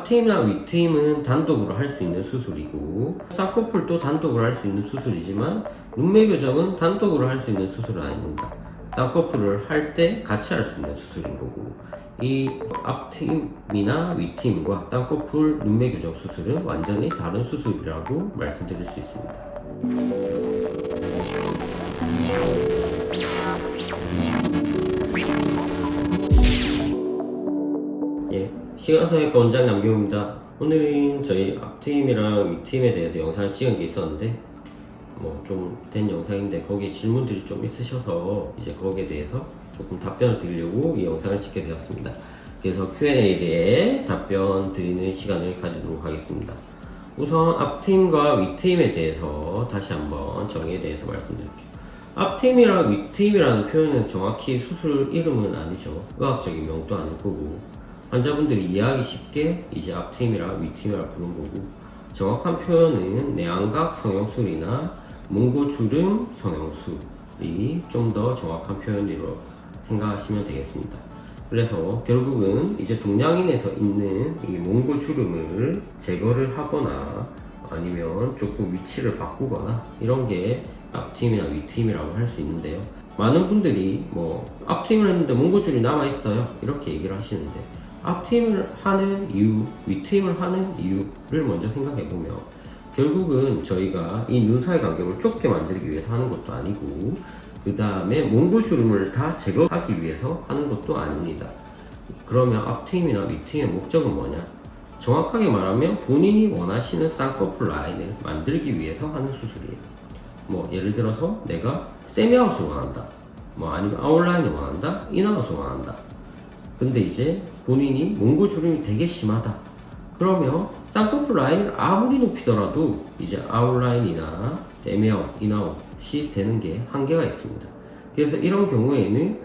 앞트임이나 윗트임은 단독으로 할 수 있는 수술이고, 쌍꺼풀도 단독으로 할 수 있는 수술이지만 눈매 교정은 단독으로 할 수 있는 수술은 아닙니다. 쌍꺼풀을 할 때 같이 할 수 있는 수술인 거고, 이 앞트임이나 윗트임과 쌍꺼풀 눈매 교정 수술은 완전히 다른 수술이라고 말씀드릴 수 있습니다. 시간성형외과 원장 남경입니다. 오늘은 저희 앞트임이랑 윗트임에 대해서 영상을 찍은 게 있었는데 좀 된 영상인데 거기에 질문들이 좀 있으셔서 이제 거기에 대해서 조금 답변을 드리려고 이 영상을 찍게 되었습니다. 그래서 Q&A에 대해 답변 드리는 시간을 가지도록 하겠습니다. 우선 앞트임과 윗트임에 대해서 다시 한번 정의에 대해서 말씀드릴게요. 앞트임이랑 윗트임이라는 표현은 정확히 수술 이름은 아니죠. 의학적인 명도 아닐 거고, 환자분들이 이해하기 쉽게 이제 앞트임이라 윗트임이라 부른 거고, 정확한 표현은 내안각 성형술이나 몽고주름 성형술이 좀 더 정확한 표현으로 생각하시면 되겠습니다. 그래서 결국은 이제 동양인에서 있는 이 몽고주름을 제거를 하거나 아니면 조금 위치를 바꾸거나 이런 게 앞트임이나 윗트임이라고 할 수 있는데요. 많은 분들이 앞트임을 했는데 몽고주름이 남아있어요 이렇게 얘기를 하시는데, 앞트임을 하는 이유, 윗트임을 하는 이유를 먼저 생각해보면 결국은 저희가 이 눈 사이 간격을 좁게 만들기 위해서 하는 것도 아니고, 그 다음에 몽고주름을 다 제거하기 위해서 하는 것도 아닙니다. 그러면 앞트임이나 윗트임의 목적은 뭐냐? 정확하게 말하면 본인이 원하시는 쌍꺼풀 라인을 만들기 위해서 하는 수술이에요. 예를 들어서 내가 세미아웃을 원한다, 아니면 아웃라인을 원한다, 인아웃을 원한다. 근데 이제 본인이 몽고주름이 되게 심하다. 그러면 쌍꺼풀 라인을 아무리 높이더라도 이제 아웃라인이나 세미아웃, 인아웃이 되는 게 한계가 있습니다. 그래서 이런 경우에는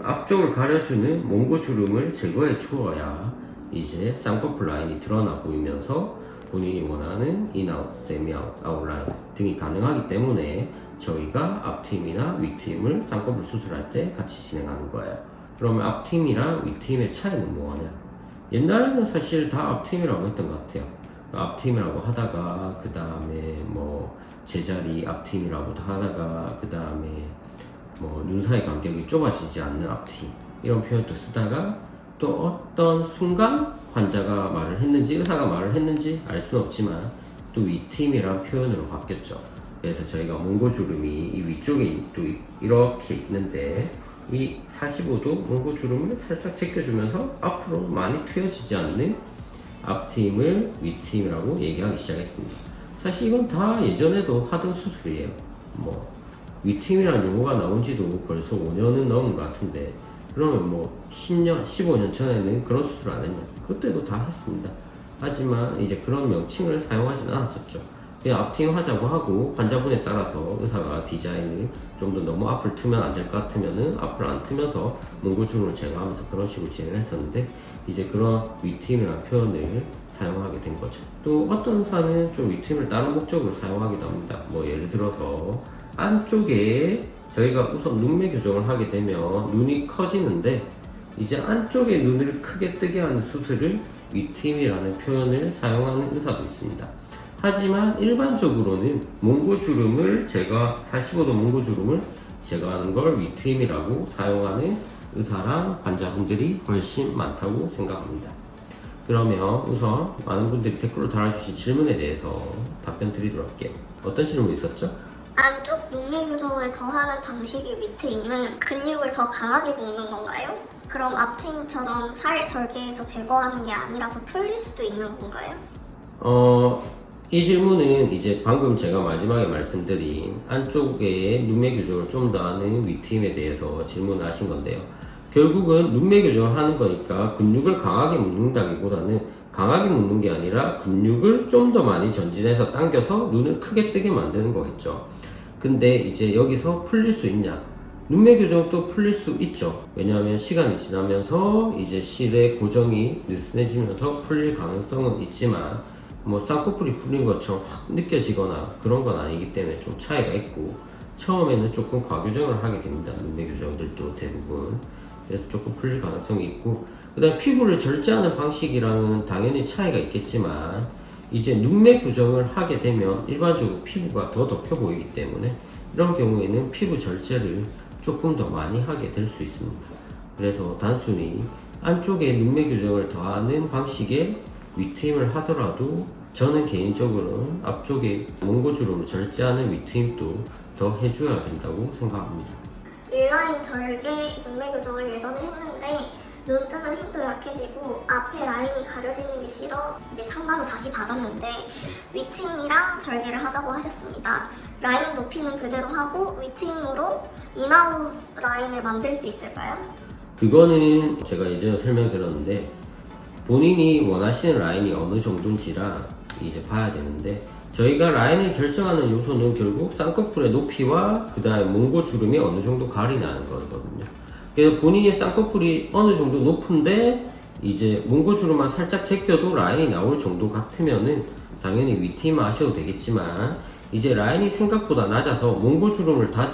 앞쪽을 가려주는 몽고주름을 제거해 주어야 이제 쌍꺼풀 라인이 드러나 보이면서 본인이 원하는 인아웃, 세미아웃, 아웃라인 등이 가능하기 때문에 저희가 앞트임이나 윗트임을 쌍꺼풀 수술할 때 같이 진행하는 거예요. 그러면 앞트임이랑 윗트임의 차이는 뭐냐? 옛날에는 사실 다 앞트임이라고 했던 것 같아요. 앞트임이라고 하다가 그 다음에 제자리 앞트임이라고도 하다가 그 다음에 눈 사이 간격이 좁아지지 않는 앞트임 이런 표현도 쓰다가 또 어떤 순간 환자가 말을 했는지 의사가 말을 했는지 알 수는 없지만 또 윗트임이라는 표현으로 바뀌었죠. 그래서 저희가 몽고주름이 이 위쪽에 또 이렇게 있는데 이 45도 몽고주름을 살짝 제껴주면서 앞으로 많이 트여지지 않는 앞트임을 윗트임이라고 얘기하기 시작했습니다. 사실 이건 다 예전에도 하던 수술이에요. 윗트임이라는 용어가 나온 지도 벌써 5년은 넘은 것 같은데, 그러면 10년, 15년 전에는 그런 수술 안 했냐? 그때도 다 했습니다. 하지만 이제 그런 명칭을 사용하진 않았었죠. 그냥 앞트임 하자고 하고 환자분에 따라서 의사가 디자인을 좀 더 너무 앞을 트면 안 될 것 같으면은 앞을 안 트면서 몽고주름을 제거하면서 그런 식으로 진행을 했었는데, 이제 그런 윗트임이라는 표현을 사용하게 된 거죠. 또 어떤 의사는 좀 윗트임을 다른 목적으로 사용하기도 합니다. 예를 들어서 안쪽에 저희가 우선 눈매 교정을 하게 되면 눈이 커지는데, 이제 안쪽에 눈을 크게 뜨게 하는 수술을 윗트임이라는 표현을 사용하는 의사도 있습니다. 하지만 일반적으로는 몽고주름을 45도 몽고주름을 제거하는 걸 윗트임이라고 사용하는 의사랑 환자분들이 훨씬 많다고 생각합니다. 그러면 우선 많은 분들이 댓글로 달아주신 질문에 대해서 답변 드리도록 할게요. 어떤 질문 있었죠? 안쪽 눈매 교정을 더 하는 방식의 윗트임은 근육을 더 강하게 묶는 건가요? 그럼 앞트임처럼 살 절개해서 제거하는 게 아니라서 풀릴 수도 있는 건가요? 이 질문은 이제 방금 제가 마지막에 말씀드린 안쪽에 눈매 교정을 좀 더 하는 윗트임에 대해서 질문을 하신 건데요. 결국은 눈매 교정을 하는 거니까 근육을 강하게 묶는다기보다는 강하게 묶는 게 아니라 근육을 좀 더 많이 전진해서 당겨서 눈을 크게 뜨게 만드는 거겠죠. 근데 이제 여기서 풀릴 수 있냐? 눈매 교정도 풀릴 수 있죠. 왜냐하면 시간이 지나면서 이제 실의 고정이 느슨해지면서 풀릴 가능성은 있지만 쌍꺼풀이 풀린 것처럼 확 느껴지거나 그런 건 아니기 때문에 좀 차이가 있고, 처음에는 조금 과교정을 하게 됩니다. 눈매 교정들도 대부분. 그래서 조금 풀릴 가능성이 있고, 그 다음에 피부를 절제하는 방식이랑은 당연히 차이가 있겠지만 이제 눈매 교정을 하게 되면 일반적으로 피부가 더 덮여 보이기 때문에 이런 경우에는 피부 절제를 조금 더 많이 하게 될 수 있습니다. 그래서 단순히 안쪽에 눈매 교정을 더하는 방식의 위트임을 하더라도 저는 개인적으로는 앞쪽에 몽고주름을 절제하는 위트임도 더 해줘야 된다고 생각합니다. 릴라인 절개 눈매 교정을 예전에 했는데 눈 뜨는 힘도 약해지고 앞에 라인이 가려지는 게 싫어 이제 상담을 다시 받았는데 위트임이랑 절개를 하자고 하셨습니다. 라인 높이는 그대로 하고 위트임으로 인아웃 라인을 만들 수 있을까요? 그거는 제가 예전에 설명드렸는데 본인이 원하시는 라인이 어느 정도인지라 이제 봐야 되는데 저희가 라인을 결정하는 요소는 결국 쌍꺼풀의 높이와 그 다음에 몽고주름이 어느 정도 가리나는 거거든요. 그래서 본인의 쌍꺼풀이 어느 정도 높은데 이제 몽고주름만 살짝 제껴도 라인이 나올 정도 같으면은 당연히 위트임 하셔도 되겠지만 이제 라인이 생각보다 낮아서 몽고주름을 다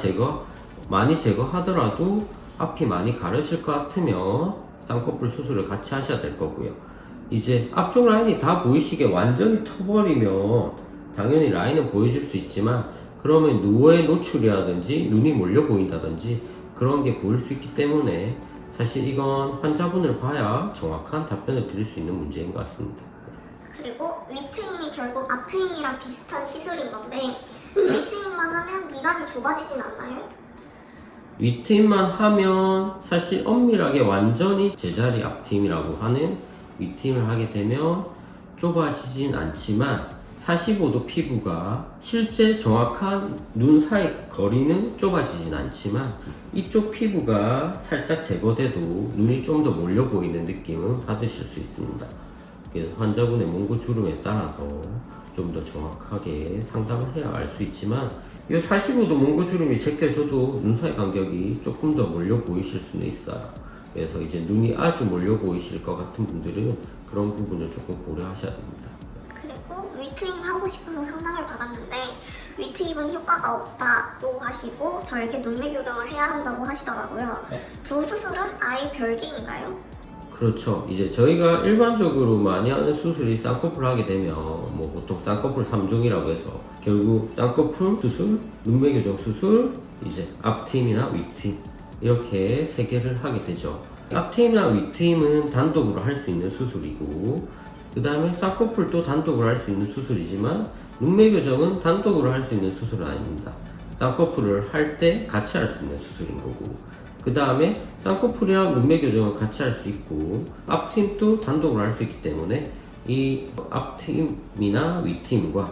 많이 제거하더라도 앞이 많이 가려질 것 같으면 쌍꺼풀 수술을 같이 하셔야 될 거고요. 이제 앞쪽 라인이 다 보이시게 완전히 터버리면 당연히 라인은 보여줄 수 있지만 그러면 누워의 노출이라든지 눈이 몰려 보인다든지 그런 게 보일 수 있기 때문에 사실 이건 환자분을 봐야 정확한 답변을 드릴 수 있는 문제인 것 같습니다. 그리고 위트임이 결국 앞트임이랑 비슷한 시술인 건데 위트임만 하면 미간이 좁아지진 않나요? 위트임만 하면 사실 엄밀하게 완전히 제자리 앞트임이라고 하는 위트임을 하게 되면 좁아지진 않지만 45도 피부가 실제 정확한 눈 사이 거리는 좁아지진 않지만 이쪽 피부가 살짝 제거돼도 눈이 좀 더 몰려 보이는 느낌은 받으실 수 있습니다. 그래서 환자분의 몽고주름에 따라서 좀 더 정확하게 상담을 해야 알 수 있지만 이 45도 몽고주름이 제껴져도 눈 사이 간격이 조금 더 몰려 보이실 수는 있어요. 그래서 이제 눈이 아주 몰려 보이실 것 같은 분들은 그런 부분을 조금 고려하셔야 됩니다. 그리고 위트임 하고 싶어서 상담을 받았는데 위트임은 효과가 없다고 하시고 절개 눈매 교정을 해야 한다고 하시더라고요. 두 수술은 아예 별개인가요? 그렇죠. 이제 저희가 일반적으로 많이 하는 수술이 쌍꺼풀 하게 되면 뭐 보통 쌍꺼풀 3종이라고 해서 결국 쌍꺼풀 수술, 눈매 교정 수술, 이제 앞트임이나 윗트임 이렇게 세 개를 하게 되죠. 앞트임이나 윗트임은 단독으로 할 수 있는 수술이고 그 다음에 쌍꺼풀도 단독으로 할 수 있는 수술이지만 눈매 교정은 단독으로 할 수 있는 수술은 아닙니다. 쌍꺼풀을 할 때 같이 할 수 있는 수술인 거고 그 다음에 쌍꺼풀이랑 눈매 교정을 같이 할 수 있고 앞트임도 단독으로 할 수 있기 때문에 이 앞트임이나 윗트임과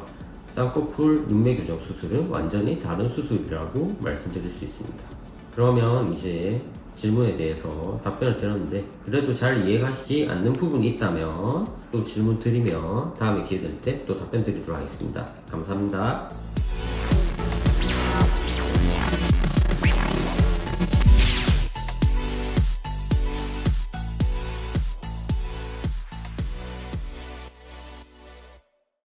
쌍꺼풀 눈매 교정 수술은 완전히 다른 수술이라고 말씀드릴 수 있습니다. 그러면 이제 질문에 대해서 답변을 드렸는데 그래도 잘 이해가시지 않는 부분이 있다면 또 질문 드리면 다음에 기회 될 때 또 답변 드리도록 하겠습니다. 감사합니다.